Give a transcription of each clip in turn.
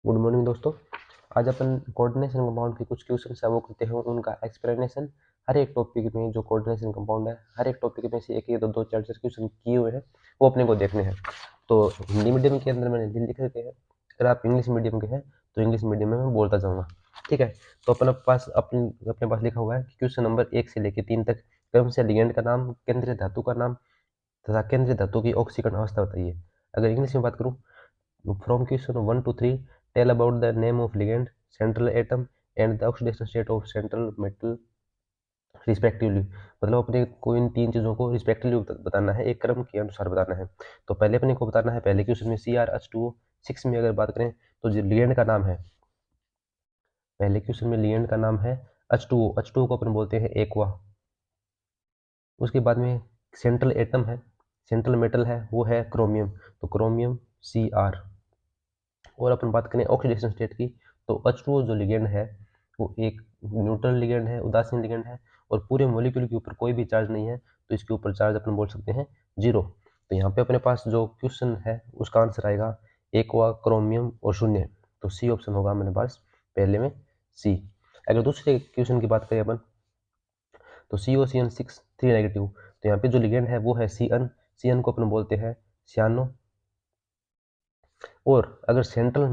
Good morning दोस्तों। आज अपन coordination compound के कुछ क्वेश्चन है वो करते हैं, उनका एक्सप्लेनेशन। हर एक टॉपिक में जो कोऑर्डिनेशन कंपाउंड है, हर एक टॉपिक में से एक या दो चार चार क्वेश्चन किए हुए हैं, वो अपने को देखने हैं। तो हिंदी मीडियम के अंदर मैंने लिख रखे हैं, अगर आप इंग्लिश मीडियम के हैं तो इंग्लिश मीडियम में मैं बोलता जाऊँगा, ठीक है। तो अपने पास लिखा हुआ है कि क्वेश्चन नंबर 1 से लेकर 3 तक क्रम से लिगेंड का नाम, केंद्रीय धातु का नाम तथा केंद्रीय धातु की ऑक्सीकरण अवस्था बताइए। अगर इंग्लिश में बात करूँ, from question 1 to 3 tell about the name of ligand, central atom and the oxidation state of central metal respectively. मतलब अपने को इन तीन चीज़ों को रिस्पेक्टिवली बताना है, एक क्रम के अनुसार बताना है। तो पहले अपने को बताना है, पहले क्वेश्चन में CrH2O, 6 में अगर बात करें तो जो लिगेंड का नाम है, पहले क्वेश्चन में लिगेंड का नाम है H2O। H2O को अपन बोलते हैं एक्वा। उसके बाद में सेंट्रल एटम है, सेंट्रल मेटल है, वो है क्रोमियम, तो क्रोमियम Cr। और अपन बात करें ऑक्सीडेशन स्टेट की, तो H2O जो लिगेंड है वो एक न्यूट्रल लिगेंड है, उदासीन लिगेंड है, और पूरे मॉलिक्यूल के ऊपर कोई भी चार्ज नहीं है, तो इसके ऊपर चार्ज अपन बोल सकते हैं 0। तो यहाँ पे अपने पास जो क्वेश्चन है उसका आंसर आएगा एक्वा, क्रोमियम और शून्य। तो सी ऑप्शन होगा मेरे पास पहले में सी। अगर दूसरे क्वेश्चन की बात करें अपन, तो COCN6 3 नेगेटिव, तो यहाँ पे जो लिगेंड है वो है Cn। Cn को अपन बोलते हैं सियानो। और अगर सेंट्रल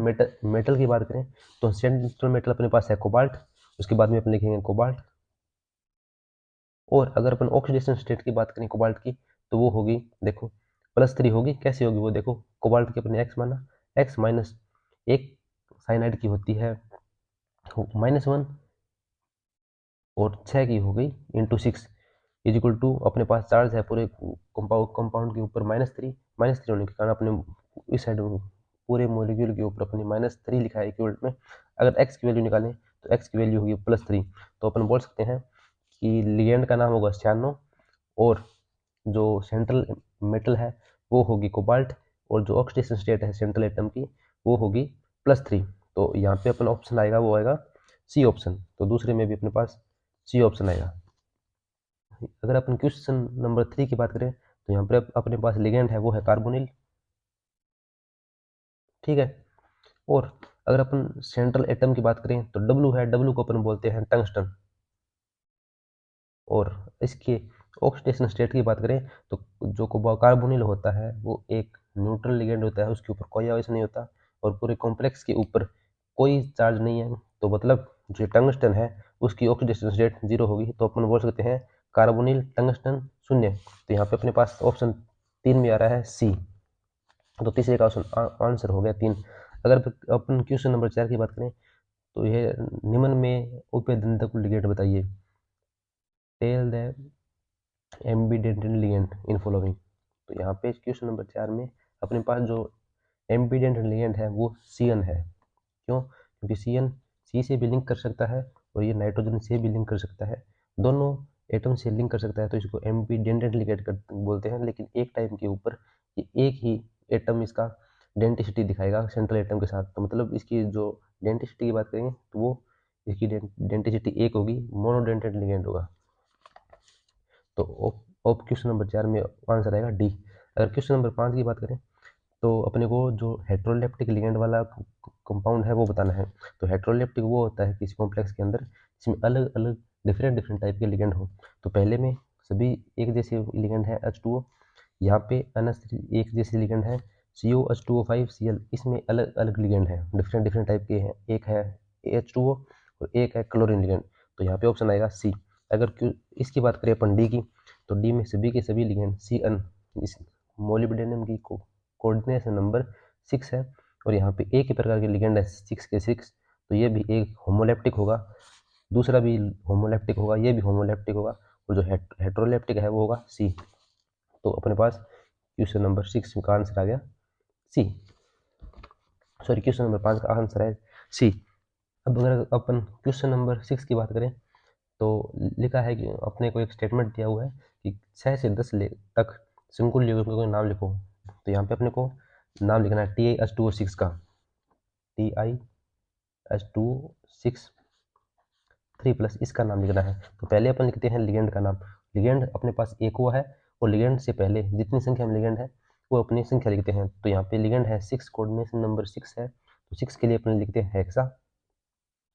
मेटल की बात करें तो सेंट्रल मेटल अपने पास है कोबाल्ट, उसके बाद में अपन लिखेंगे कोबाल्ट। और अगर अपन ऑक्सीडेशन स्टेट की बात करें कोबाल्ट की, तो वो होगी, देखो +3 होगी। कैसे होगी वो देखो, कोबाल्ट की अपने x माना, x माइनस एक साइनाइड की होती है -1, और 6 की हो गई ×6 इज इक्वल टू, अपने पास चार्ज है पूरे कंपाउंड के ऊपर -3 होने के कारण अपने इस साइड पूरे मॉलिक्यूल के ऊपर अपने -3 लिखा है इक्वल में। अगर x की वैल्यू निकालें तो x की वैल्यू होगी +3। तो अपन बोल सकते हैं कि लिगेंड का नाम होगा सियानो, और जो सेंट्रल मेटल है वो होगी कोबाल्ट, और जो ऑक्सीडेशन स्टेट है सेंट्रल एटम की वो होगी +3। तो यहाँ पे अपन ऑप्शन आएगा वो आएगा सी ऑप्शन। तो दूसरे में भी अपने पास सी ऑप्शन आएगा। अगर अपन क्वेश्चन नंबर 3 की बात करें तो यहाँ पर अपने पास लिगेंड है वो है कार्बोनिल, ठीक है। और अगर अपन सेंट्रल एटम की बात करें तो W है, W को अपन बोलते हैं टंगस्टन। और इसके ऑक्सीडेशन स्टेट की बात करें तो जो कार्बोनिल होता है वो एक न्यूट्रल लिगेंड होता है, उसके ऊपर कोई आवेश नहीं होता, और पूरे कॉम्प्लेक्स के ऊपर कोई चार्ज नहीं है। तो मतलब जो टंगस्टन है उसकी ऑक्सीडेशन स्टेट 0 होगी। तो अपन बोल सकते हैं कार्बोनिल टंगस्टन शून्य। तो यहाँ पे अपने पास ऑप्शन 3 में आ रहा है सी। तो तीसरे का आंसर हो गया 3। अगर अपन क्वेश्चन नंबर 4 की बात करें तो यह निम्न में उपेंद्रक लिगेंड बताइए। Tell the ambident ligand in following. तो यहाँ पे क्वेश्चन नंबर 4 में अपने पास जो एम्बिडेंट लिगेंड है वो Cn है। क्यों? क्योंकि Cn C से भी लिंक कर सकता है और ये नाइट्रोजन से भी लिंक कर सकता है, दोनों एटम से लिंक कर सकता है, तो इसको एम्बिडेंट लिगेंड बोलते हैं। लेकिन एक टाइम के ऊपर ये एक ही एटम इसका डेंटिसिटी दिखाएगा सेंट्रल एटम के साथ। तो मतलब इसकी जो डेंटिसिटी की बात करेंगे तो वो इसकी डेंटिसिटी 1 होगी, मोनोडेंटेड लिगेंड होगा। तो ऑप क्वेश्चन नंबर 4 में आंसर आएगा डी। अगर क्वेश्चन नंबर 5 की बात करें तो अपने को जो हेट्रोलेप्टिक लिगेंड वाला कंपाउंड है वो बताना है। तो हेट्रोलेप्टिक वो होता है किसी कॉम्प्लेक्स के अंदर जिसमें अलग अलग डिफरेंट टाइप के लिगेंड हो। तो पहले में सभी एक जैसे लिगेंड है H2O, यहाँ पे NH3 एक जैसे लिगेंड है COH2O5Cl, इसमें अलग अलग लिगेंड है, डिफरेंट टाइप के हैं, एक है H2O और एक है क्लोरीन लिगेंड। तो यहाँ पे ऑप्शन आएगा सी। अगर इसकी बात करें अपन डी की, तो डी में सभी के सभी लिगेंड Cn, इस मोलिब्डेनम की कोऑर्डिनेशन नंबर 6 है, और यहाँ पे एक ही प्रकार के लिगेंड है 6 के 6। तो ये भी एक होमोलेप्टिक होगा, दूसरा भी होमोलेप्टिक होगा, ये भी होमोलेप्टिक होगा, और जो हेट्रोलेप्टिक है वो होगा सी। तो अपने पास क्वेश्चन नंबर 6 का आंसर आ गया सी, सॉरी क्वेश्चन नंबर 5 का आंसर है सी। अब अगर अपन क्वेश्चन नंबर 6 की बात करें तो लिखा है कि अपने को एक स्टेटमेंट दिया हुआ है कि 6 से 10 तक संकुल यौगिकों के नाम लिखो। तो यहाँ पे अपने को नाम लिखना है TiH2O6 का, TiH2O6 3+, इसका नाम लिखना है। तो पहले अपन लिखते हैं लिगेंड का नाम। लिगेंड अपने पास एक हुआ है, और लिगेंड से पहले जितनी संख्या में लिगेंड है वो अपनी संख्या लिखते हैं। तो यहाँ पे लिगेंड है 6, कोऑर्डिनेशन नंबर 6 है, तो 6 के लिए अपन लिखते हैं हेक्सा।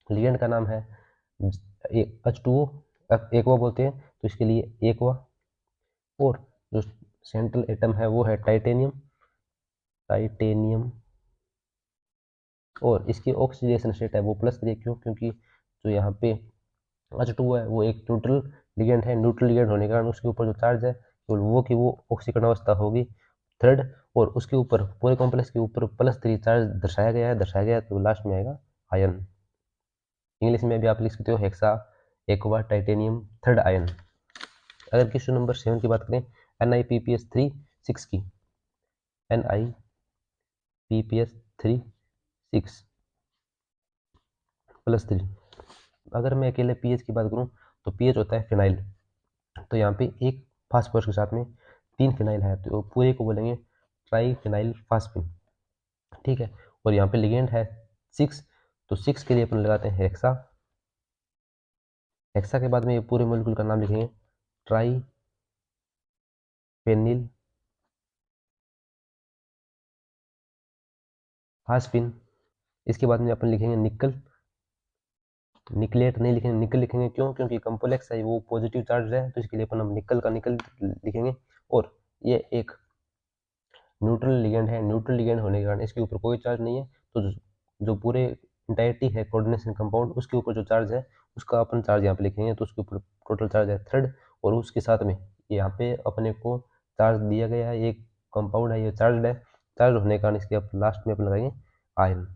लिगेंड का नाम है H2O, एक्वा बोलते हैं, तो इसके लिए एक्वा। और जो सेंट्रल एटम है वो है टाइटेनियम, और इसकी ऑक्सीडेशन स्टेट है वो +3। क्यों? क्योंकि जो यहाँ पे H2O है वो एक न्यूट्रल लिगेंड है। न्यूट्रल लिगेंड होने के कारण उसके ऊपर जो चार्ज है केवल वो की वो ऑक्सीकरण अवस्था होगी 3rd, और उसके ऊपर पूरे कॉम्प्लेक्स के ऊपर +3 चार्ज दर्शाया गया है, तो लास्ट में आएगा आयन। इंग्लिश में भी आप लिख सकते हो hexa, aqua, titanium, 3rd ion. अगर क्वेश्चन नंबर 7 की बात करें NiPPS3 6 की, NiPPS3 6 +3। अगर मैं अकेले पीएच की बात करूं तो पीएच होता है फिनाइल, तो यहाँ पे एक फास्फोरस के साथ में 3 फिनाइल है, तो पूरे को बोलेंगे ट्राई फिनाइल फास्फिन, ठीक है। और यहाँ पे लिगेंड है 6, तो 6 के लिए अपन लगाते हैं हेक्सा। हेक्सा के बाद में ये पूरे मॉलिक्यूल का नाम लिखेंगे ट्राई फेनिल फास्फिन। इसके बाद में अपन लिखेंगे निकल, निकलेट नहीं लिखेंगे, निकल लिखेंगे। क्यों? क्योंकि कॉम्प्लेक्स है वो पॉजिटिव चार्ज है, तो इसके लिए अपन हम निकल का निकल लिखेंगे। और ये एक न्यूट्रल लिगेंड है, न्यूट्रल लिगेंड होने के कारण इसके ऊपर कोई चार्ज नहीं है, तो जो पूरे इंटायरिटी है कोऑर्डिनेशन कंपाउंड उसके ऊपर जो चार्ज है उसका अपन चार्ज यहाँ पे लिखेंगे, तो उसके ऊपर टोटल चार्ज है 3rd। और उसके साथ में यहाँ पे अपने को चार्ज दिया गया है, एक कंपाउंड है ये चार्ज है, चार्ज होने के कारण इसके लास्ट में अपन लगाएंगे आयन।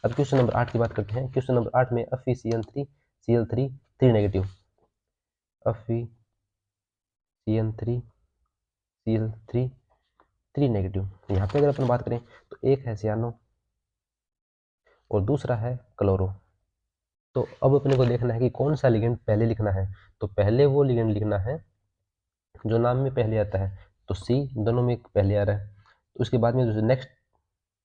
अब क्वेश्चन नंबर 8 की बात करते हैं। क्वेश्चन नंबर 8 में FeCN3 Cl3 3 negative, FeCN3 Cl3 3 negative. यहाँ पे अगर अपन बात करें तो एक है सियानो और दूसरा है क्लोरो। तो अब अपने को देखना है कि कौन सा लिगेंड पहले लिखना है, तो पहले वो लिगेंड लिखना है जो नाम में पहले आता है, तो सी दोनों में पहले आ रहा है। तो उसके बाद में जो नेक्स्ट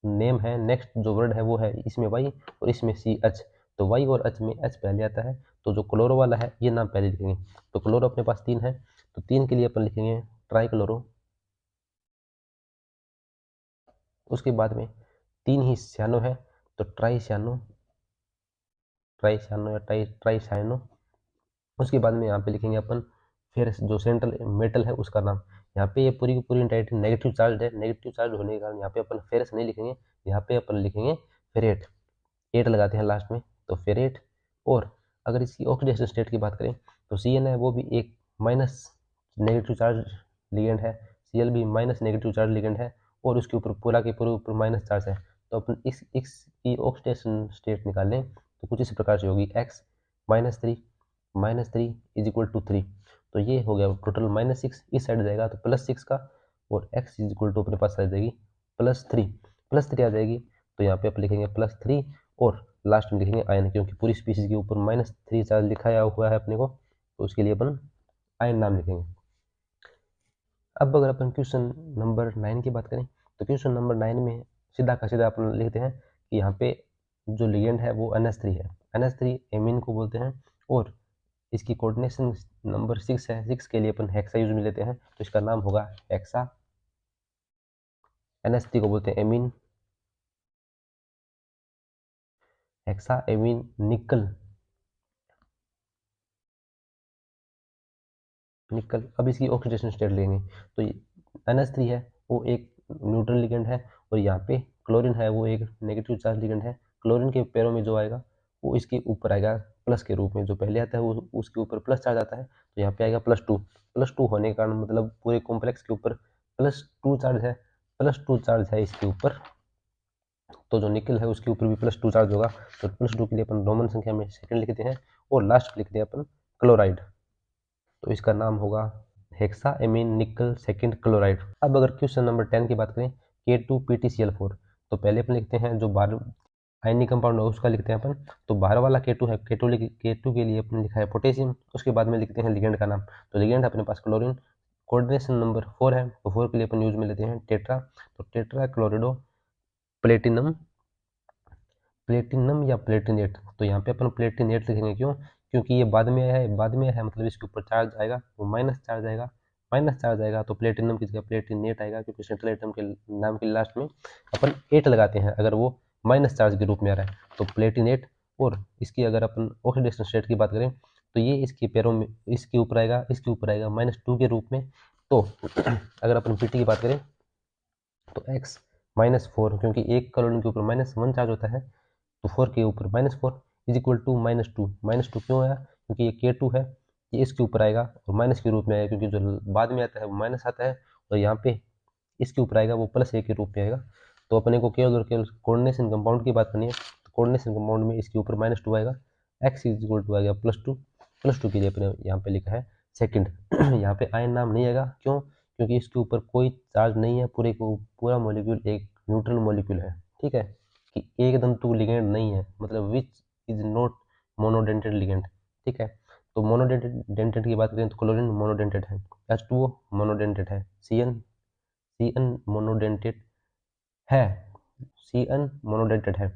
नेम है, नेक्स्ट जो वर्ड है वो है इसमें वाई और इसमें CH, तो वाई और एच में एच पहले आता है, तो जो क्लोरो वाला है ये नाम पहले लिखेंगे। तो क्लोरो अपने पास 3 है, तो 3 के लिए अपन लिखेंगे ट्राई क्लोरो। उसके बाद में 3 ही सियानो है, तो ट्राई सियानो, ट्राई सियानो या ट्राई साइनो। उसके बाद में यहाँ पे लिखेंगे अपन फिर जो सेंट्रल मेटल है उसका नाम। यहाँ पे ये पूरी की पूरी इंटायरिटी नेगेटिव चार्ज है, नेगेटिव चार्ज होने के कारण यहाँ पे अपन फेरस नहीं लिखेंगे, यहाँ पे अपन लिखेंगे फेरेट, 8 लगाते हैं लास्ट में, तो फेरेट। और अगर इसकी ऑक्सीडेशन स्टेट की बात करें तो CN है वो भी एक माइनस नेगेटिव चार्ज लिगेंड है, Cl भी माइनस नेगेटिव चार्ज लिगेंड है, और उसके ऊपर पूरा के पूरे ऊपर माइनस चार्ज है। तो अपन इस की ऑक्सीडेशन स्टेट निकाल लें तो कुछ इस प्रकार से होगी x -3 इज इक्वल टू 3। तो ये हो गया टोटल -6, इस साइड जाएगा तो +6 का, और x इज इक्वल टू अपने पास आ जाएगी +3 आ जाएगी। तो यहाँ पे आप लिखेंगे +3 और लास्ट में लिखेंगे आयन, क्योंकि पूरी स्पीसीज के ऊपर -3 चार्ज लिखाया हुआ है अपने को, तो उसके लिए अपन आयन नाम लिखेंगे। अब अगर अपन क्वेश्चन नंबर 9 की बात करें तो क्वेश्चन नंबर 9 में सीधा का सीधा अपन लिखते हैं कि यहाँ पे जो लिगेंड है वो NH3 है, NH3 एमीन को बोलते हैं, और इसकी कोऑर्डिनेशन नंबर 6 है, 6 के लिए अपन हेक्सा यूज में लेते हैं, तो इसका नाम होगा हेक्सा। NH3 को बोलते हैं एमीन, हेक्सा एमीन निकल, अब इसकी ऑक्सीडेशन स्टेट लेंगे तो NH3 है वो एक न्यूट्रल लिगेंड है, और यहाँ पे क्लोरीन है वो एक नेगेटिव चार्ज लिगेंड है। क्लोरीन के पैरों में जो आएगा वो इसके ऊपर आएगा प्लस के रूप में, जो पहले आता है वो उसके ऊपर प्लस चार्ज आता है, तो यहाँ पे आएगा +2 होने के कारण मतलब पूरे कॉम्प्लेक्स के ऊपर +2 चार्ज है, +2 चार्ज है इसके ऊपर, तो जो निकल है उसके ऊपर भी +2 चार्ज होगा, तो +2 के लिए अपन रोमन संख्या में सेकंड लिखते हैं, और लास्ट लिखते हैं अपन क्लोराइड, तो इसका नाम होगा हेक्सा एमीन निकल सेकेंड क्लोराइड। अब अगर क्वेश्चन नंबर 10 की बात करें K2PtCl4, तो पहले अपन लिखते हैं जो बाहर आयनिक कंपाउंड है उसका लिखते हैं अपन, तो बाहर वाला K2 है, K2 के लिए अपन लिखा है पोटेशियम। उसके बाद में लिखते हैं लिगेंड का नाम, तो लिगेंड अपने पास क्लोरीन, कोऑर्डिनेशन नंबर 4 है, तो 4 के लिए अपन यूज में लेते हैं टेट्रा, तो टेट्रा क्लोरिडो प्लेटिनम, प्लेटिनम या प्लेटिनेट, तो यहाँ पे अपन प्लेटिनेट लिखेंगे। क्यों? क्योंकि ये बाद में आया है, बाद में है मतलब इसके ऊपर चार्ज आएगा वो माइनस चार्ज आएगा, माइनस चार्ज आएगा तो प्लेटिनम की जगह प्लेटिनेट आएगा, क्योंकि सेंट्रल एटम के नाम के लास्ट में अपन 8 लगाते हैं अगर वो माइनस चार्ज के रूप में आ रहा है, तो प्लेटिनेट। और इसकी अगर अपन ऑक्सीडेशन स्टेट की बात करें तो ये इसके पैरों में इसके ऊपर आएगा, इसके ऊपर आएगा -2 के रूप में। तो अगर अपन पीटी की बात करें तो x -4, क्योंकि एक कैलोरी के ऊपर -1 चार्ज होता है, तो 4 के ऊपर -4 इज इक्वल टू -2। -2 क्यों आया? क्योंकि ये K2 है, ये इसके ऊपर आएगा और माइनस के रूप में आएगा, क्योंकि जो बाद में आता है वो माइनस आता है, और यहाँ पे इसके ऊपर आएगा वो +1 के रूप में आएगा। तो अपने को केवल और केवल कोऑर्डिनेशन कंपाउंड की बात करनी है, तो कोऑर्डिनेशन कंपाउंड में इसके ऊपर -2 आएगा, x इज इक्वल टू आ गया +2 के लिए अपने यहाँ पे लिखा है सेकंड। यहाँ पे आयन नाम नहीं आएगा, क्यों? क्योंकि इसके ऊपर कोई चार्ज नहीं है, पूरा मॉलिक्यूल एक न्यूट्रल मॉलिक्यूल है, ठीक है, कि एक तंतु लिगेंड नहीं है, मतलब which is not monodentate ligand, ठीक है। तो मोनोडेंटेड की बात करें तो क्लोरीन मोनोडेंटेड है, H2O मोनोडेंटेड है, CN मोनोडेंटेड है, CN मोनोडेंटेड है।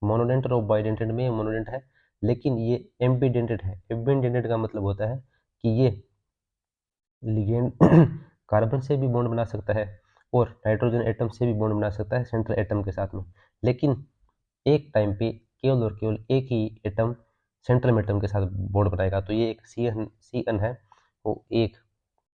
मोनोडेंटेड और बाइडेंटेड में मोनोडेंट है, लेकिन ये एम्बीडेंटेड है। एम्बीडेंटेड का मतलब होता है कि ये लिगेंड कार्बन से भी बॉन्ड बना सकता है और नाइट्रोजन एटम से भी बॉन्ड बना सकता है सेंट्रल एटम के साथ में, लेकिन एक टाइम पे केवल और केवल एक ही एटम सेंट्रल एटम के साथ बॉन्ड बनाएगा। तो ये एक सी एन है, वो एक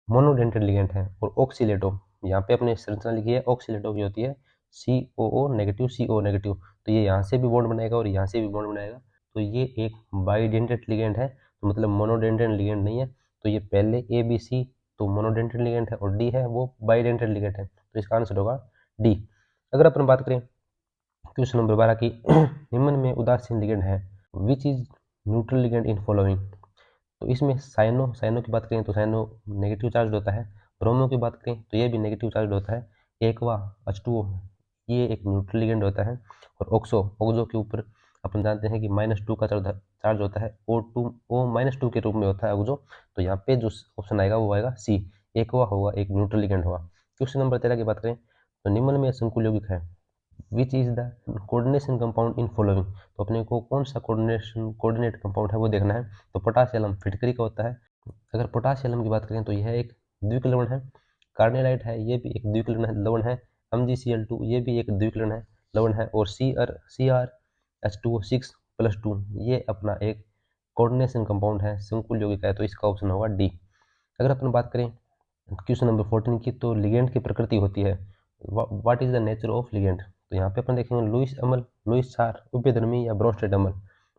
मोनोडेंटेड लिगेंड है। और ऑक्सीलेटो, यहाँ पे अपने संरचना लिखी है, ऑक्सीलेटो की होती है COO नेगेटिव CO नेगेटिव, तो ये यहाँ से भी बॉन्ड बनाएगा और यहाँ से भी बॉन्ड बनाएगा। तो ये एक बाइडेंटेड लिगेंड है, तो मतलब मोनोडेंटेड लिगेंड नहीं है। तो ये पहले ABC तो मोनोडेंटेड लिगेंड है, और D है वो बाइडेंटेड लिगेंड है, तो इसका आंसर होगा D। अगर अपन बात करें क्वेश्चन नंबर 12 की, निम्न में उदासीन लिगेंड है, which is neutral ligand in following. तो इसमें साइनो की बात करें तो साइनो नेगेटिव चार्ज होता है, ब्रोमो की बात करें तो ये भी नेगेटिव चार्ज होता है, एक्वा H2O ये एक न्यूट्रल लिगेंड होता है, और ऑक्सो के ऊपर अपन जानते हैं कि -2 का चार्ज होता है, O-2 के रूप में होता है ऑक्सो। तो यहाँ पे जो ऑप्शन आएगा वो आएगा C, एक्वा होगा, एक न्यूट्रल लिगेंड होगा। क्वेश्चन नंबर 13 की बात करें तो निम्न में संकुल यौगिक है, which is the coordination compound in following. तो अपने को कौन सा कोऑर्डिनेट कंपाउंड है वो देखना है। तो पोटाशियम फिटकरी का होता है। अगर पोटाशियम की बात करें तो यह एक द्विक लवण है, कार्नेलाइट है ये भी एक द्विक लवण है, MgCl2 ये भी एक द्विक लवण है, और CrH2O6+2 ये अपना एक कोऑर्डिनेशन कंपाउंड है, संकुल यौगिक है, तो इसका ऑप्शन होगा डी। अगर अपन बात करें क्वेश्चन नंबर 14 की, तो लिगेंड की प्रकृति होती है, what is the nature of ligand. तो यहाँ पे अपन देखेंगे लुईस अम्ल, लुईस क्षार, उभयधर्मी या ब्रोंस्टेड अम्ल।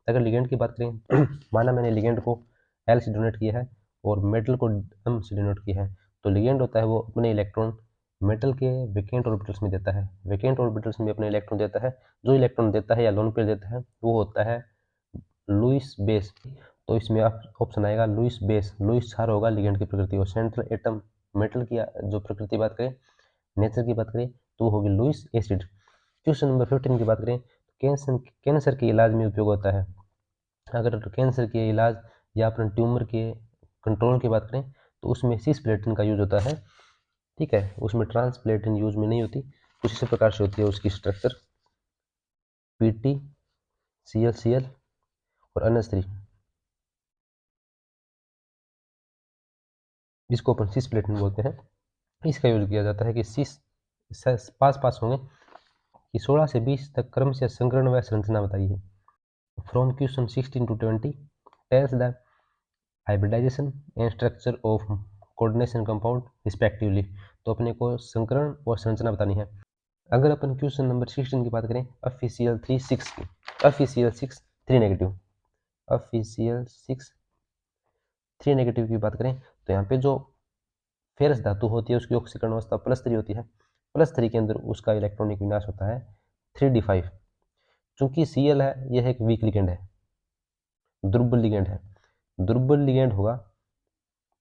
अगर लिगेंड की बात करें माना मैंने लिगेंड को L से डोनेट किया है और मेटल को M से डोनेट किया है, तो लिगेंड होता है वो अपने इलेक्ट्रॉन मेटल के वैकेंट ऑर्बिटल्स में देता है, वैकेंट ऑर्बिटल्स में अपने इलेक्ट्रॉन देता है। जो इलेक्ट्रॉन देता है या लोन पेयर देता है वो होता है लुईस बेस। तो इसमें ऑप्शन आएगा लुईस बेस, लुईस क्षार होगा लिगेंड की प्रकृति। और सेंट्रल एटम मेटल की जो प्रकृति बात करें, नेचर की बात करें, तो वो होगी लुईस एसिड। क्वेश्चन नंबर 15 की बात करें तो कैंसर के इलाज में उपयोग होता है। अगर कैंसर के इलाज या अपने ट्यूमर के कंट्रोल की बात करें तो उसमें सिसप्लेटिन का यूज होता है, ठीक है, उसमें ट्रांसप्लेटिन यूज में नहीं होती। कुछ इसी प्रकार से होती है उसकी स्ट्रक्चर, PT, ClCl और NH3, जिसको अपन सिसप्लेटिन बोलते हैं। इसका यूज किया जाता है कि पास होंगे कि 16 से 20 तक क्रम से संकरण व संरचना बताइए। From question 16 to 20 tells the hybridization and structure of coordination compound respectively. तो अपने को संकरण और संरचना बतानी है। अगर अपन क्वेश्चन नंबर 16 की बात करें FeCl3 की, FeCl6 3 नेगेटिव, FeCl6 3 नेगेटिव की बात करें तो यहाँ पे जो फेरस धातु होती है उसकी ऑक्सीकरण अवस्था +3 होती है, +3 के अंदर उसका इलेक्ट्रॉनिक विनाश होता है 3d5। चूंकि Cl है यह एक वीक लिगेंड है, दुर्बल लिगेंड है, दुर्बल लिगेंड होगा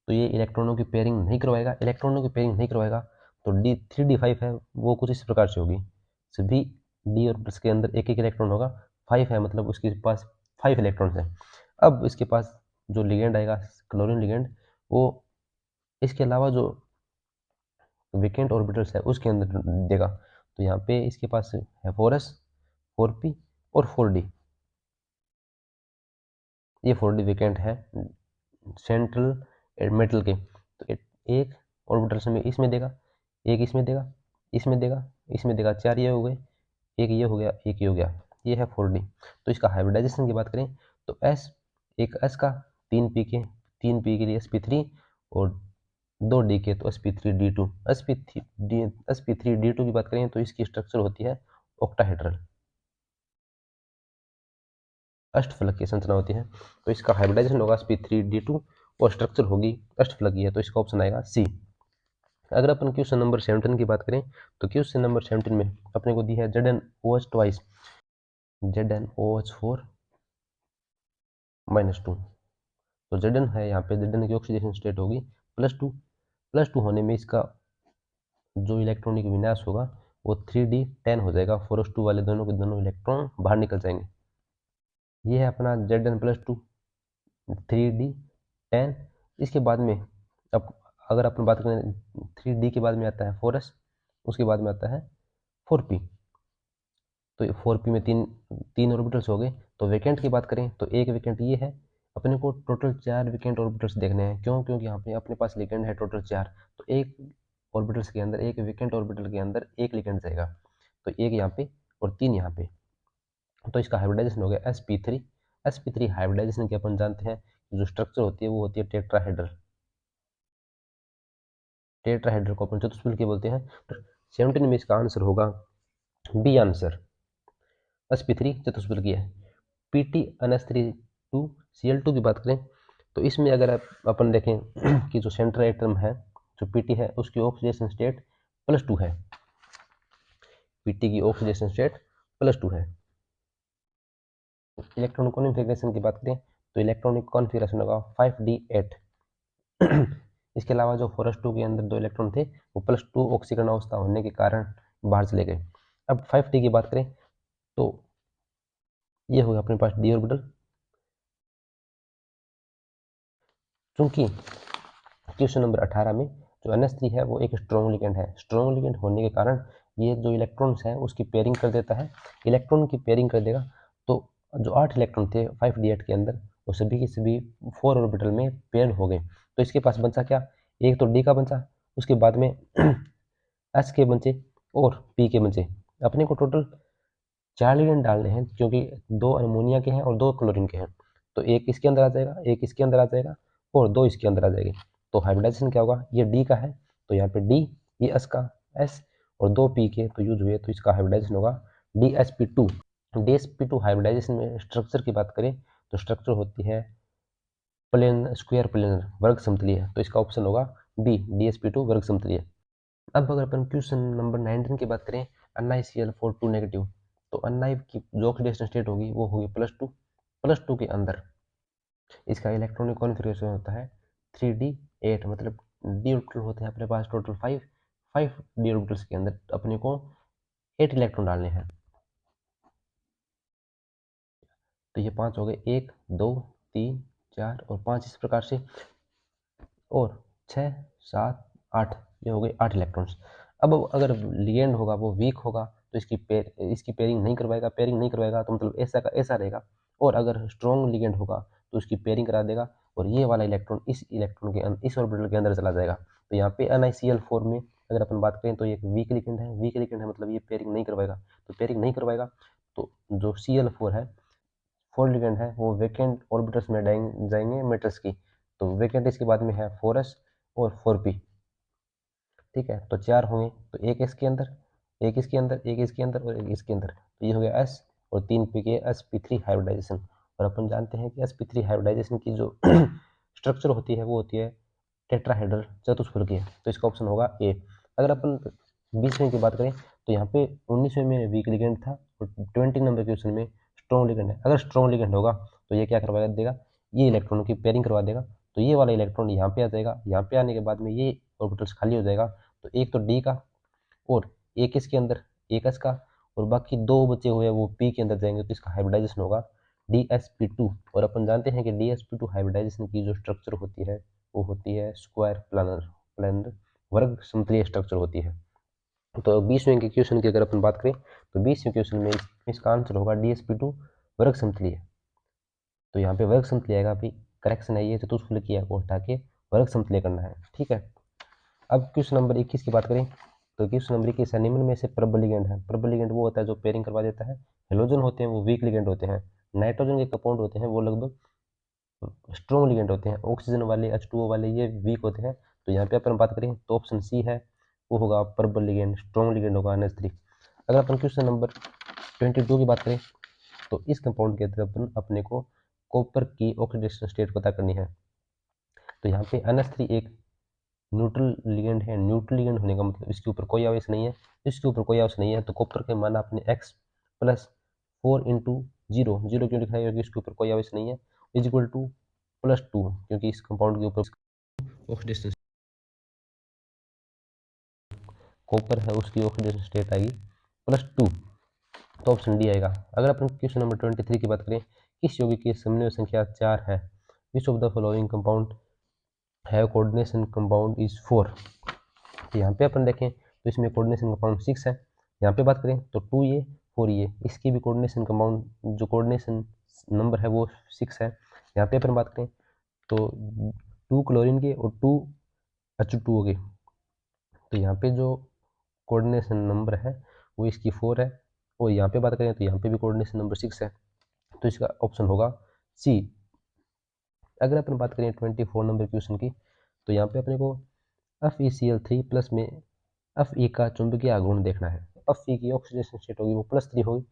तो ये इलेक्ट्रॉनों की पेयरिंग नहीं करवाएगा। तो D3d5 है वो कुछ इस प्रकार से होगी, सभी डी ऑर्बिटल्स के अंदर एक एक इलेक्ट्रॉन होगा, 5 है मतलब उसके पास 5 इलेक्ट्रॉन्स हैं। अब इसके पास जो लिगेंड आएगा क्लोरीन लिगेंड, वो इसके अलावा जो वेकेंट ऑर्बिटल्स है उसके अंदर देगा। तो यहाँ पे इसके पास है 4s, 4p और 4d, ये 4d वेकेंट है सेंट्रल मेटल के। तो एक ऑर्बिटल्स में इसमें देगा, एक इसमें देगा, इसमें देगा, इसमें देगा, 4 ये हो गए, एक ये हो गया, एक ये हो गया, ये है 4d। तो इसका हाइब्रिडाइजेशन की बात करें तो s, एक s का 3p के, 3p के लिए sp3 और 2d के तो sp3d2। sp3d2 की बात करें तो इसकी स्ट्रक्चर होती है ऑक्टाहेड्रल, अष्टफलकीय संरचना होती है। तो इसका हाइब्रिडाइजेशन होगा sp3d2 और स्ट्रक्चर होगी अष्टफलकीय, तो इसका ऑप्शन आएगा सी। अगर अपन क्वेश्चन नंबर 17 की बात करें तो क्वेश्चन नंबर 17 में अपने को दी है ZnOH ट्वाइस, ZnOH4 -2। तो Zn है यहाँ पे, Zn की ऑक्सीडेशन स्टेट होगी +2, +2 होने में इसका जो इलेक्ट्रॉनिक विन्यास होगा वो 3d10 हो जाएगा, 4s2 वाले दोनों के दोनों इलेक्ट्रॉन बाहर निकल जाएंगे। ये है अपना Zn+2 3d10। इसके बाद में अब अगर अपन बात करें 3d के बाद में आता है 4s, उसके बाद में आता है 4p। तो 4p में तीन ऑर्बिटल्स हो गए। तो वेकेंट की बात करें तो एक वेकेंट ये है, अपने को टोटल 4 वेकेंट ऑर्बिटल्स देखने हैं। क्यों? क्योंकि यहाँ पे अपने पास लिगेंड है टोटल 4, तो एक ऑर्बिटल्स के अंदर, एक वेकेंट ऑर्बिटल के अंदर एक लिगेंड जाएगा, तो एक यहाँ पे और 3 यहाँ पे। तो इसका हाइब्रिडाइजेशन हो गया sp3। sp3 हाइब्रिडाइजेशन के अपन जानते हैं जो स्ट्रक्चर होती है वो होती है टेट्राहेड्रल, टेट्राहेड्रल को अपन चतुष्फलकीय बोलते हैं। तो 17 में इसका आंसर होगा बी आंसर, sp3 चतुष्फलकीय है। pt NH3 Cl2 की बात करें तो इसमें अगर अपन देखें कि जो सेंट्रल एटम है जो pt है उसकी ऑक्सीडेशन स्टेट +2 है, pt की ऑक्सीडेशन स्टेट +2 है। इलेक्ट्रॉनिक कॉन्फ़िगरेशन की बात करें तो इलेक्ट्रॉनिक कॉन्फ़िगरेशन होगा 5d8। इसके अलावा जो 4s2 के अंदर 2 इलेक्ट्रॉन थे वो +2 ऑक्सीकरण अवस्था होने के कारण बाहर चले गए। अब 5d की बात करें तो ये होगा अपने पास d ऑर्बिटल। चूंकि क्वेश्चन नंबर 18 में जो NH3 है वो एक स्ट्रॉन्ग लिगेंड है, स्ट्रॉन्ग लिगेंड होने के कारण ये जो इलेक्ट्रॉन्स हैं उसकी पेयरिंग कर देता है, इलेक्ट्रॉन की पेयरिंग कर देगा। तो जो 8 इलेक्ट्रॉन थे 5d8 के अंदर वो सभी के सभी 4 ऑर्बिटल में पेयर हो गए। तो इसके पास बचा क्या? एक तो d का बचा, उसके बाद में s के बचे और p के बचे। अपने को टोटल 4 लिगेंड डालने हैं क्योंकि 2 अमोनिया के हैं और 2 क्लोरीन के हैं। तो एक इसके अंदर आ जाएगा, एक इसके अंदर आ जाएगा और 2 इसके अंदर आ जाएंगे। तो हाइब्रिडाइजेशन क्या होगा? ये d का है तो यहाँ पे d, ये s का s और 2 p के तो यूज हुए, तो इसका हाइब्रिडाइजेशन होगा dsp2। dsp2 हाइब्रिडाइजेशन में स्ट्रक्चर की बात करें तो स्ट्रक्चर होती है प्लेन, स्क्वायर प्लेनर, वर्ग समतलीय। तो इसका ऑप्शन होगा बी, dsp2 वर्ग समतलीय। अब अगर अपन क्वेश्चन नंबर 19 की बात करें NiCl4 नेगेटिव, तो अन्नाइव की जो ऑक्सीडेशन स्टेट होगी वो होगी +2 के अंदर इसका इलेक्ट्रॉनिक कॉन्फ़िगरेशन होता है 3d8, मतलब d ऑर्बिटल होते हैं अपने पास टोटल 5 d ऑर्बिटल्स के अंदर अपने को 8 इलेक्ट्रॉन डालने हैं। तो ये 5 हो गए, 1 2 3 4 और 5 इस प्रकार से, और 6 7 8, ये हो गए 8 इलेक्ट्रॉन्स। अब अगर लिगेंड होगा वो वीक होगा तो इसकी पेयरिंग नहीं करवाएगा, तो मतलब ऐसा का ऐसा रहेगा। और अगर स्ट्रॉन्ग लिगेंड होगा तो उसकी पेयरिंग करा देगा और ये वाला इलेक्ट्रॉन इस ऑर्बिटल के अंदर चला जाएगा। तो यहाँ पे NiCl4 में अगर अपन बात करें तो ये एक वीक लिगेंड है, मतलब ये पेयरिंग नहीं करवाएगा। तो पेयरिंग नहीं करवाएगा तो जो Cl4 है, 4 लिगेंड है, वो वेकेंट ऑर्बिटल्स में जाएंगे मेटल्स की। तो वेकेंट इसके बाद में है 4s और 4p। ठीक है, तो 4 होंगे, तो एक इसके अंदर, एक इसके अंदर, एक इसके अंदर और एक इसके अंदर, तो ये हो गया s और 3p के sp3 हाइब्रिडाइजेशन। और अपन जानते हैं कि sp3 हाइब्रिडाइजेशन की जो स्ट्रक्चर होती है वो होती है टेट्राहेड्रल, चतुष्फलकीय। तो इसका ऑप्शन होगा ए। अगर अपन 20वें की बात करें तो यहाँ पे 19वें में वीक लिगेंड था और 20 नंबर क्वेश्चन में स्ट्रॉन्ग लिगेंड है। अगर स्ट्रॉन्ग लिगेंड होगा तो ये क्या करवा देगा? ये इलेक्ट्रॉनों की पेयरिंग करवा देगा। तो ये वाला इलेक्ट्रॉन यहाँ पे आ जाएगा, यहाँ पे आने के बाद में ये ऑर्बिटल्स खाली हो जाएगा। तो एक तो डी का और एक इसके अंदर, एक एस का, और बाकी 2 बचे हुए वो पी के अंदर जाएंगे। तो इसका हाइब्रिडाइजेशन होगा dsp2। और अपन जानते हैं कि dsp2 हाइब्रिडाइजेशन की जो स्ट्रक्चर होती है वो होती है स्क्वायर प्लानर, वर्ग समतलीय स्ट्रक्चर होती है। तो 20वें के क्वेश्चन की अगर अपन बात करें तो 20वें क्वेश्चन में इसका आंसर होगा dsp2 वर्ग समतलीय। तो यहाँ पे वर्ग समतलीय आएगा, अभी करेक्शन है, ये चतुष्फलकीय को हटा के वर्ग समतलीय करना है। ठीक है, अब क्वेश्चन नंबर 21 की बात करें तो क्वेश्चन नंबर 21 है, निम्न में से प्रबल लिगेंड है। प्रबल लिगेंड वो होता है जो पेयरिंग करवा देता है। हेलोजन होते हैं वो वीक लिगेंड होते हैं। नाइट्रोजन के कंपाउंड होते हैं वो लगभग स्ट्रॉन्ग लिगेंड होते हैं। ऑक्सीजन वाले H2O वाले ये वीक होते हैं। तो यहाँ पे अपन बात करें तो ऑप्शन सी है, वो होगा प्रबल लिगेंड, स्ट्रॉन्ग लिगेंड होगा NH3। अगर अपन क्वेश्चन नंबर 22 की बात करें तो इस कंपाउंड के अंदर अपन अपने को कॉपर की ऑक्सीडेशन स्टेट पता करनी है। तो यहाँ पे NH3 एक न्यूट्रल लिगेंड है। न्यूट्रल लिगेंड होने का मतलब इसके ऊपर कोई आवेश नहीं है। इसके ऊपर कोई आवेश नहीं है तो कॉपर के मान आपने x प्लस 4 × 0, 0 क्यों लिखा है क्योंकि इसके ऊपर कोई आवेश नहीं है, इज इक्वल टू +2 क्योंकि इस कंपाउंड के ऊपर ऑक्सीडेशन कॉपर है उसकी ऑक्सीडेशन स्टेट आएगी +2, तो ऑप्शन डी आएगा। अगर अपन क्वेश्चन नंबर 23 की बात करें, किस यौगिक की समन्वय संख्या 4 है? Which of the following compound have coordination compound is 4? तो यहाँ पे अपन देखें तो इसमें कोऑर्डिनेशन कंपाउंड 6 है। यहाँ पे बात करें तो 2 ये 4 ये, इसकी भी कोऑर्डिनेशन कंपाउंड जो कोऑर्डिनेशन नंबर है वो 6 है। यहाँ पे अपन बात करें तो 2 क्लोरीन के और 2 H2O के, तो यहाँ पे जो कोऑर्डिनेशन नंबर है वो इसकी 4 है। और यहाँ पे बात करें तो यहाँ पे भी कोऑर्डिनेशन नंबर 6 है, तो इसका ऑप्शन होगा सी। अगर अपन बात करें 24 नंबर क्वेश्चन की, तो यहाँ पे अपने को FeCl3 प्लस में Fe का चुंबकीय आघूर्ण देखना है। Fe की ऑक्सीडेशन स्टेट होगी वो +3 होगी।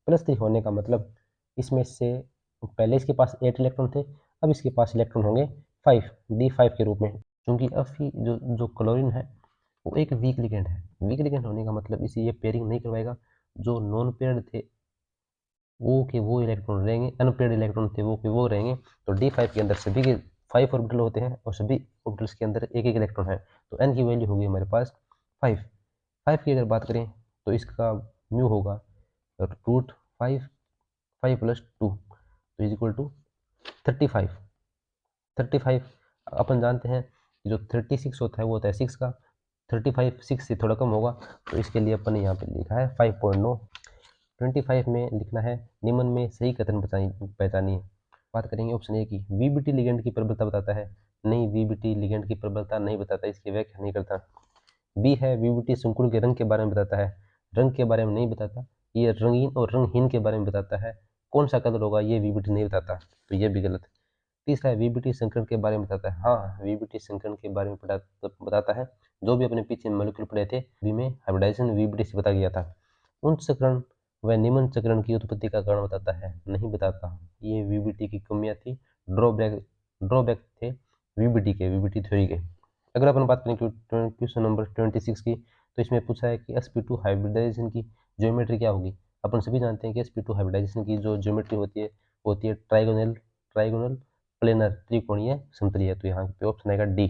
+3 होने का मतलब इसमें से पहले इसके पास 8 इलेक्ट्रॉन थे, अब इसके पास इलेक्ट्रॉन होंगे 5 D5 के रूप में, क्योंकि Fe जो क्लोरीन है वो एक वीक लिगेंड है। वीक लिगेंड होने का मतलब इसे ये पेयरिंग नहीं करवाएगा। जो नॉन पेयर्ड थे वो के वो इलेक्ट्रॉन रहेंगे, अनपेयर्ड इलेक्ट्रॉन थे वो के वो रहेंगे। तो D5 के अंदर सभी के 5 ऑर्बिटल होते हैं और सभी ऑर्बिटल्स के अंदर एक एक इलेक्ट्रॉन है। तो n की वैल्यू होगी हमारे पास 5। 5 की अगर बात करें तो इसका म्यू होगा √5, 5 + 2 तो इज इक्वल टू 35। 35 अपन जानते हैं जो 36 होता है वो होता है 6 का, 35 6 से थोड़ा कम होगा, तो इसके लिए अपन ने यहाँ पे लिखा है 5.9। 25 में लिखना है निम्न में सही कथन पहचानिए। बात करेंगे ऑप्शन ए की, वीबीटी लिगेंड की प्रबलता बताता है। नहीं, वीबीटी लिगेंड की प्रबलता नहीं बताता, इसकी व्याख्या नहीं करता। बी है, वीबीटी संकुल के रंग के बारे में बताता है। रंग के बारे में नहीं बताता, ये रंगीन और रंगहीन के बारे में बताता है। कौन सा कलर होगा ये वीबीटी नहीं बताता, तो ये भी गलत। तीसरा है, वीबीटी संकरण के बारे में बताता है। हाँ, वीबीटी संकरण के बारे में बताता है। जो भी अपने पीछे मॉलिक्यूल पढ़े थे बी में हाइब्रिडाइजेशन वीबीटी से पता गया था। उन चक्रण वह निम्न चक्रण की उत्पत्ति का कारण बताता है, नहीं बताता। ये वीबीटी की कमियां थी, ड्रॉबैक थे वीबीटी थ्योरी के। अगर अपन बात करें क्वेश्चन नंबर 26 की, तो इसमें पूछा है कि sp2 हाइब्रिडाइजेशन की ज्योमेट्री क्या होगी। अपन सभी जानते हैं कि sp2 हाइब्रिडाइजेशन की जो ज्योमेट्री होती है ट्राइगोनल प्लेनर, त्रिकोणीय समतलीय। तो यहाँ पे ऑप्शन आएगा डी।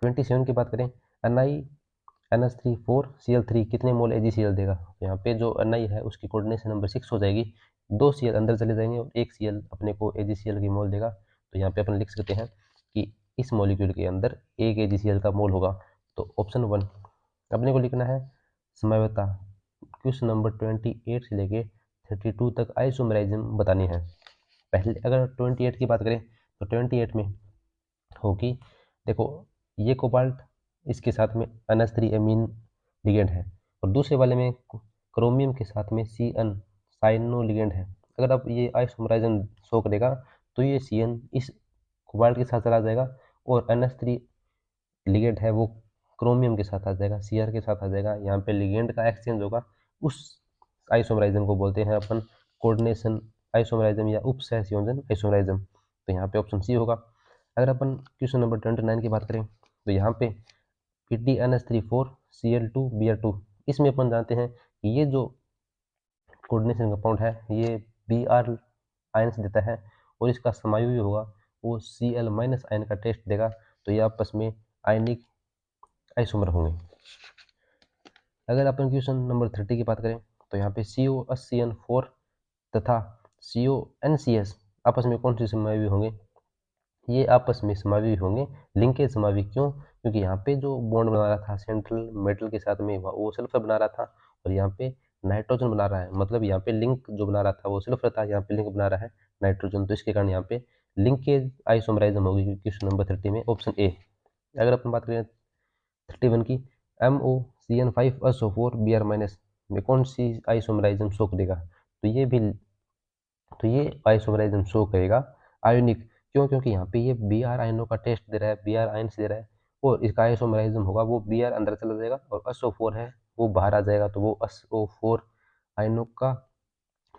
27 की बात करें, NiNH3 4Cl3 कितने मोल AgCl देगा। तो यहाँ पे जो Ni है उसकी कोऑर्डिनेशन नंबर 6 हो जाएगी। 2 Cl अंदर चले जाएंगे और 1 Cl अपने को AgCl की मोल देगा। तो यहाँ पे अपन लिख सकते हैं कि इस मॉलिक्यूल के अंदर 1 AgCl का मोल होगा। तो ऑप्शन 1 अपने को लिखना है। समयवता क्वेश्चन नंबर 28 से लेके 32 तक आइसोमराइज्म बतानी है। पहले अगर 28 की बात करें तो 28 में होगी, देखो ये कोबाल्ट, इसके साथ में NH3 एमीन लिगेंड है और दूसरे वाले में क्रोमियम के साथ में Cn साइनो लिगेंड है। अगर आप ये आइसोमराइज्म शो करेगा तो ये Cn इस कोबाल्ट के साथ चला जाएगा और NH3 लिगेंड है वो क्रोमियम के साथ आ जाएगा, Cr के साथ आ जाएगा। यहाँ पे लिगेंड का एक्सचेंज होगा, उस आइसोमराइज्म को बोलते हैं अपन कोऑर्डिनेशन आइसोमराइज्म या उपसहसंयोजन आइसोमराइज्म। तो यहाँ पे ऑप्शन सी होगा। अगर अपन क्वेश्चन नंबर 29 की बात करें तो यहाँ पे PdNH3 4Cl2Br2, इसमें अपन जानते हैं कि ये जो कोऑर्डिनेशन कंपाउंड है ये Br आयंस देता है और इसका समायोगी होगा वो Cl- आयन का टेस्ट देगा। तो ये आपस में आयनिक आइसोमर होंगे। अगर अपन क्वेश्चन नंबर 30 की बात करें तो यहाँ पे COHCN4 तथा CONCS आपस में कौन सी समायोगी होंगे। ये आपस में समायोगी होंगे, लिंकेज समायोगी। क्यों? क्योंकि यहाँ पे जो बॉन्ड बना रहा था सेंट्रल मेटल के साथ में वो सल्फर बना रहा था और यहाँ पे नाइट्रोजन बना रहा है, मतलब यहाँ पे लिंक जो बना रहा था वो सल्फर था, यहाँ पे लिंक बना रहा है नाइट्रोजन। तो इसके कारण यहाँ पे लिंकेज आइसोमराइज्म होगी क्वेश्चन नंबर 30 में, ऑप्शन ए। अगर अपन बात करें 31 की MoCN5SO4Br- में कौन सी आइसोमराइज्म शो करेगा? तो ये आइसोमराइज्म शो करेगा आयोनिक। क्यों? क्योंकि यहाँ पे ये Br आयनों का टेस्ट दे रहा है, Br आयन्स दे रहा है, और इसका आइसोमराइज्म होगा वो Br अंदर चला जाएगा और SO4 है वो बाहर आ जाएगा, तो वो SO4 आयनों का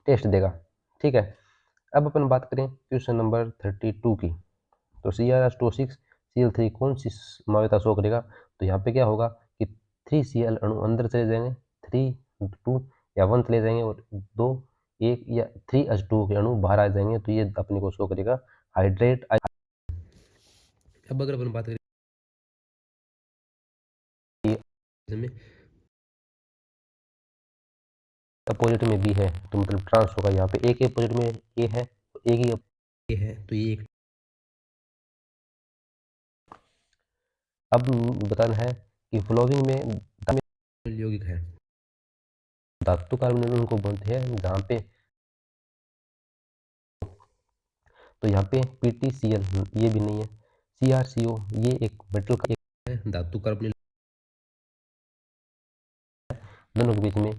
टेस्ट देगा। ठीक है, अब अपन बात करें क्वेश्चन नंबर 32 की। तो Cr2 6Cl3 कौन सी माव्यता शो करेगा? तो यहाँ पे क्या होगा कि 3Cl अणु अंदर चले जाएंगे, 3 2 या 1 चले जाएंगे, और 2 1 या 3H2 के अणु बाहर आ जाएंगे, तो ये अपने को शो करेगा हाइड्रेट। अब अगर अपन बात करें में अपोजिट में बी है, तो मतलब ट्रांस होगा। यहाँ पे ए के अपोजिट में ए है, ए की ए है, तो ये एक। अब बताना है कि फ्लोविंग में यौगिक है, धातु कार्बोनिल उनको बोलते हैं जहाँ पे, तो यहाँ पे PtCl ये भी नहीं है, CrCO ये एक मेटल का एक है, धातु कार्बोनिल दोनों के बीच में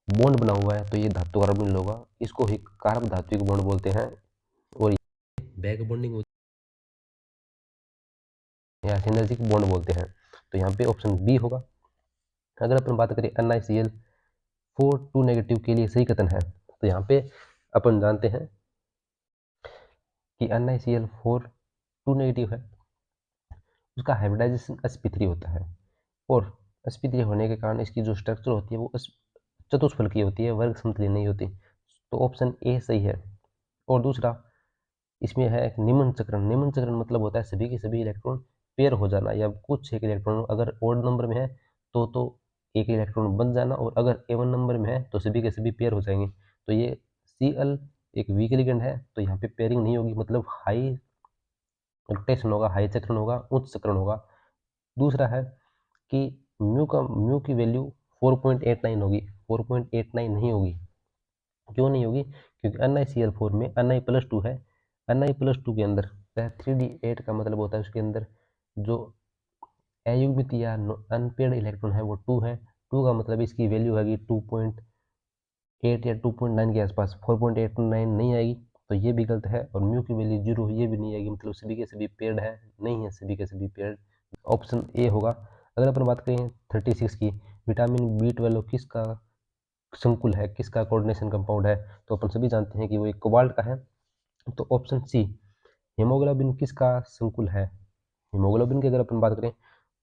बॉन्ड बना हुआ है, तो ये धातु कार्बोनिल होगा। इसको ही कार्ब धात्विक बॉन्ड बोलते हैं, और बैक बॉन्डिंग या सिनर्जिक बॉन्ड बोलते हैं। तो यहाँ पे ऑप्शन बी होगा। अगर अपन बात करें NiCl4 2 नेगेटिव के लिए सही कथन है, तो यहाँ पे अपन जानते हैं कि NiCl4 2 नेगेटिव है, उसका हाइब्रिडाइजेशन sp3 होता है, और sp3 होने के कारण इसकी जो स्ट्रक्चर होती है वो चतुष्फलकीय होती है, वर्ग समतलीय नहीं होती। तो ऑप्शन ए सही है। और दूसरा इसमें है निम्न चक्रण। निम्न चक्रण मतलब होता है सभी के सभी इलेक्ट्रॉन पेयर हो जाना, या कुछ एक इलेक्ट्रॉन अगर ओड नंबर में है तो एक इलेक्ट्रॉन बन जाना, और अगर एवन नंबर में है तो सभी के सभी पेयर हो जाएंगे। तो ये Cl एक वीक लिगेंड है, तो यहाँ पे पेयरिंग नहीं होगी, मतलब हाई रोटेशन होगा, हाई चक्रण होगा, उच्च चक्रण होगा। दूसरा है कि म्यू की वैल्यू 4.89 होगी, 4.89 नहीं होगी। क्यों नहीं होगी? क्योंकि NiCl4 में Ni+2 है, Ni+2 के अंदर 3d8 का मतलब होता है उसके अंदर जो अयुग्मित या अनपेयर्ड इलेक्ट्रॉन है वो 2 है। 2 का मतलब इसकी वैल्यू आएगी 2.8 या 2.9 के आसपास, 4.89 नहीं आएगी, तो ये भी गलत है। और म्यू की वैल्यू 0 ये भी नहीं आएगी, मतलब सभी के सभी पेयर्ड है, नहीं है सभी के सभी पेयर्ड। ऑप्शन ए होगा। अगर अपन बात करें 36 की, विटामिन B12 किसका संकुल है, किसका कोऑर्डिनेशन कंपाउंड है, तो अपन सभी जानते हैं कि वो एक कोबाल्ट का है, तो ऑप्शन सी। हीमोग्लोबिन किसका संकुल है? हीमोग्लोबिन की अगर अपन बात करें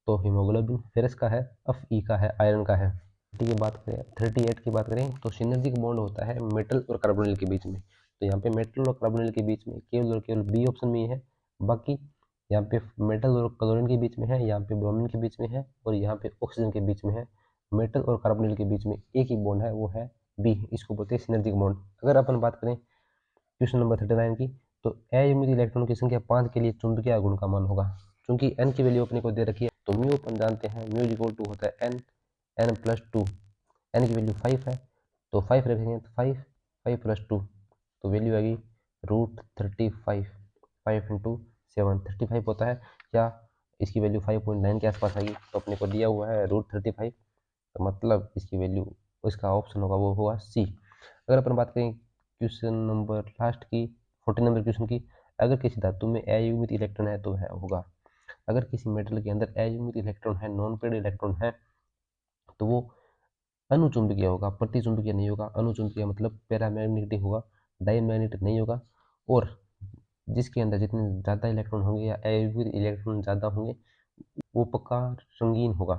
तो हीमोग्लोबिन फेरस का है, Fe का है, आयरन का है। 38 की बात करें तो सिनर्जिक बॉन्ड होता है मेटल और कार्बोनिल के बीच में। तो यहाँ पे मेटल और कार्बोनिल के बीच में केवल और केवल बी ऑप्शन में ही है। बाकी यहाँ पे मेटल और क्लोरीन के बीच में है, यहाँ पे ब्रोमीन के बीच में है, और यहाँ पे ऑक्सीजन के बीच में है। मेटल और कार्बोनिल के बीच में एक ही बॉन्ड है, वो है बी, इसको बोलते हैं सिनर्जिक बॉन्ड। अगर अपन बात करें क्वेश्चन नंबर 39 की, तो अयुग्मित इलेक्ट्रॉन की संख्या 5 के लिए चुंबकीय गुण का मान होगा। चूंकि n की वैल्यू अपने को दे रखी है, तो म्यू अपन जानते हैं, म्यू इक्वल टू होता है n+2। n की वैल्यू 5 है, तो 5 रखेंगे तो 5 तो वैल्यू आएगी √35। 5 इंटू 7 35 होता है, या इसकी वैल्यू 5.9 के आसपास आएगी, तो अपने को दिया हुआ है √35, तो मतलब इसकी वैल्यू, इसका ऑप्शन होगा वो होगा सी। अगर अपन बात करें क्वेश्चन नंबर लास्ट की, 40 नंबर क्वेश्चन की, अगर किसी धातु में अयुग्मित इलेक्ट्रॉन है तो है होगा। अगर किसी मेटल के अंदर अयुग्मित इलेक्ट्रॉन है, नॉन पेयर्ड इलेक्ट्रॉन है, तो वो अनुचुंबकीय होगा, प्रतिचुंबकीय नहीं होगा। अनुचुंबकीय मतलब पैरामैग्नेटिक होगा, डायमैग्नेटिक नहीं होगा। और जिसके अंदर जितने ज़्यादा इलेक्ट्रॉन होंगे या अयुग्मित इलेक्ट्रॉन ज़्यादा होंगे वो पक्का रंगीन होगा,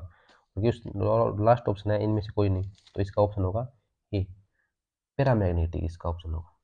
क्योंकि लास्ट ऑप्शन है इनमें से कोई नहीं, तो इसका ऑप्शन होगा ए, पैरामैग्नेटिक इसका ऑप्शन होगा।